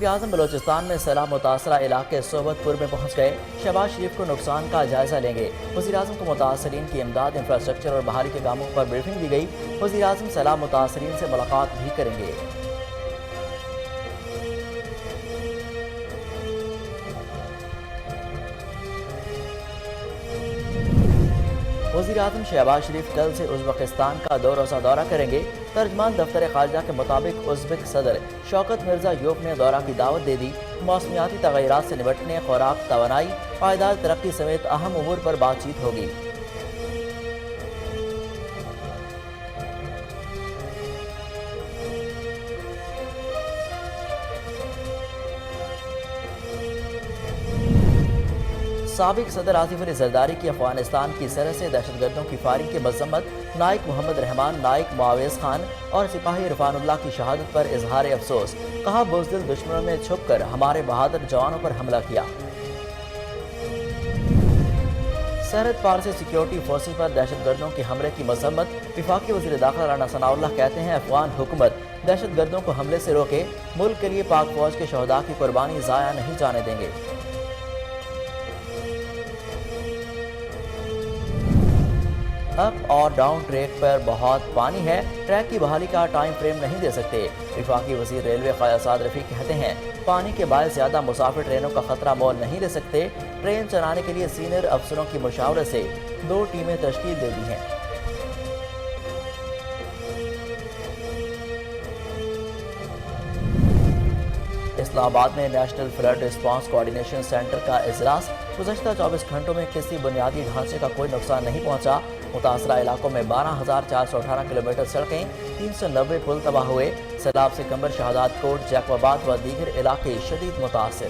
वज़ीर आज़म बलोचिस्तान में सैलाब मुतासरा इलाके सोबतपुर में पहुँच गए। शहबाज शरीफ को नुकसान का जायजा लेंगे। वज़ीर आज़म को मुतासरीन की इमदाद, इंफ्रास्ट्रक्चर और बहाली के कामों पर ब्रीफिंग दी गई। वज़ीर आज़म सैलाब मुतासरीन से मुलाकात भी करेंगे। वज़ीर आज़म शहबाज शरीफ कल से उज़्बेकिस्तान का 2 रोज़ा दौरा करेंगे। तर्जमान दफ्तर खारजा के मुताबिक उज़्बेक सदर शौकत मिर्ज़ायोव ने दौरा की दावत दे दी। मौसमियाती तग़य्युरात से निपटने, खुराक, तवानाई, पायदार तरक्की समेत अहम उमूर पर बातचीत होगी। साबिक सदर आसिफ अली जरदारी की अफगानिस्तान की सरहद से दहशतगर्दों की फायरिंग की मजम्मत। नाइक मोहम्मद रहमान, नाइक मुआविज खान और सिपाही इरफानुल्लाह की शहादत पर इजहार अफसोस। कहा, बुज़दिल दुश्मनों ने छुपकर हमारे बहादुर जवानों पर हमला किया। सरहद पार से सिक्योरिटी फोर्सेज पर दहशतगर्दों के हमले की मजम्मत। वफाकी वज़ीर दाखिला राना सनाउल्लाह कहते हैं, अफगान हुकूमत दहशतगर्दों को हमले से रोके, मुल्क के लिए पाक फौज के शहदा की कुर्बानी ज़ाया नहीं जाने देंगे। अप और डाउन ट्रैक पर बहुत पानी है, ट्रैक की बहाली का टाइम फ्रेम नहीं दे सकते। वफाकी वज़ीर रेलवे ख्वाजा साद रफ़ी कहते हैं, पानी के बायस ज़्यादा मुसाफिर ट्रेनों का खतरा मोल नहीं ले सकते। ट्रेन चलाने के लिए सीनियर अफसरों की मुशावरत से 2 टीमें तश्कील दे दी हैं। इस्लामाबाद में national flood response coordination centre का इजलास। गुज़श्ता 24 घंटों में किसी बुनियादी ढांचे का कोई नुकसान नहीं पहुंचा। मुतासरा इलाकों में 12,418 किलोमीटर सड़कें, 390 पुल तबाह हुए। सैलाब से कंबर, शहादात कोट, जैकबाबाद व दीगर इलाके शदीद मुतासर।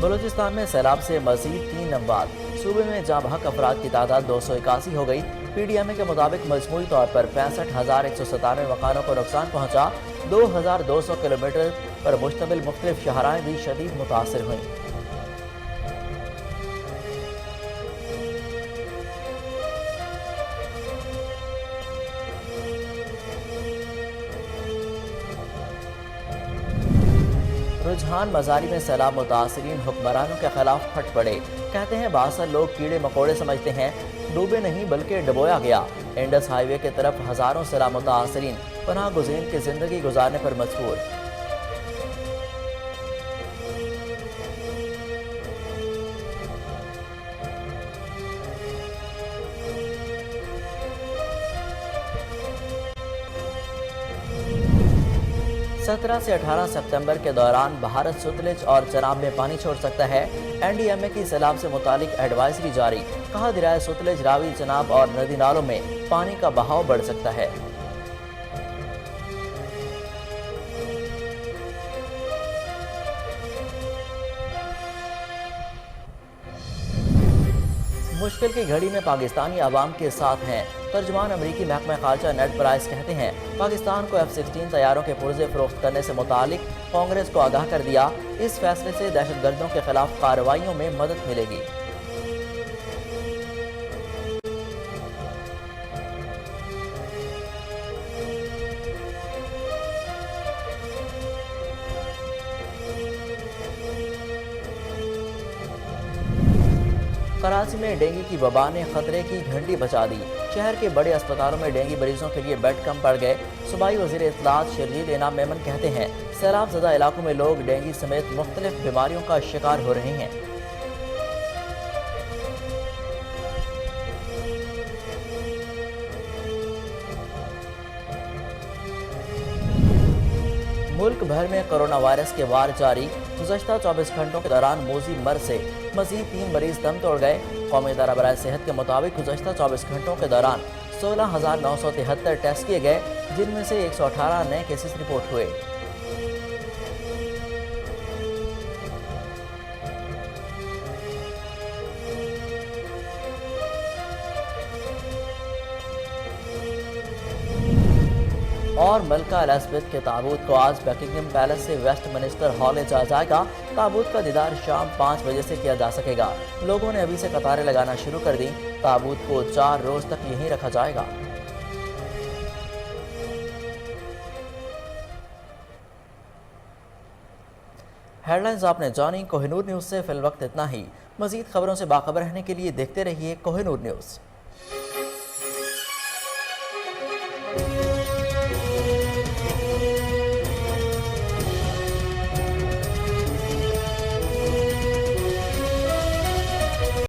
बलूचिस्तान में सैलाब से मजीद 3 अमवात। सूबे में जाँ बहक अफराद की तादाद 281 हो गई। PDMA के मुताबिक मजमूई तौर पर 65,197 मकानों को नुकसान पहुँचा। 2,200 किलोमीटर पर मुश्तमिल मुख्तलिफ शहराएँ भी शदीद मुतासर हुई। रुझान मजारी में सैलाब मुतासरीन हुक्मरानों के खिलाफ फट पड़े। कहते हैं, बासर लोग कीड़े मकोड़े समझते हैं, डूबे नहीं बल्कि डबोया गया। इंडस हाईवे की तरफ हजारों सैलाब मुतासरीन पनाह गुज़ीन की जिंदगी गुजारने पर मजबूर। सत्रह से 18 सितंबर के दौरान भारत सतलुज और चनाब में पानी छोड़ सकता है। NDMA की सैलाब से मुतालिक एडवाइजरी जारी। कहा, दरियाए सतलुज, रावी, चनाब और नदी नालों में पानी का बहाव बढ़ सकता है। मुश्किल की घड़ी में पाकिस्तानी अवाम के साथ हैं। तर्जुमान अमरीकी महकमा खारजा नेड प्राइस कहते हैं, पाकिस्तान को F-16 तैयारों के पुर्जे फरोख्त करने से मुतालिक कांग्रेस को आगाह कर दिया। इस फैसले से दहशतगर्दों के खिलाफ कार्रवाइयों में मदद मिलेगी। कराची में डेंगू की वबा ने खतरे की घंटी बजा दी। शहर के बड़े अस्पतालों में डेंगू मरीजों के लिए बेड कम पड़ गए। सूबाई वज़ीर इत्तलात शर्जील इनाम मेमन कहते हैं, सैलाब ज़दा इलाकों में लोग डेंगू समेत मुख्तलिफ बीमारियों का शिकार हो रहे हैं। मुल्क भर में कोरोना वायरस के वार जारी। गुज़श्ता 24 घंटों के दौरान मोजी मर्ज से मजीद 3 मरीज दम तोड़ गए। कौमी इदारा बराए सेहत के मुताबिक गुज़श्ता 24 घंटों के दौरान 16,973 टेस्ट किए गए, जिनमें से 118 नए केसेस रिपोर्ट हुए। और मलका एलिजाबेथ के ताबूत को आज बकिंगम पैलेस से वेस्टमिनिस्टर हॉल ले जाया जाएगा। ताबूत का दीदार शाम 5 बजे से किया जा सकेगा। लोगों ने अभी से कतारें लगाना शुरू कर दी। ताबूत को 4 रोज तक यहीं रखा जाएगा। हेडलाइंस आपने जानी। कोहिनूर न्यूज़ से फिल वक्त इतना ही। मजीद खबरों से बाखबर रहने के लिए देखते रहिए कोहिनूर न्यूज़।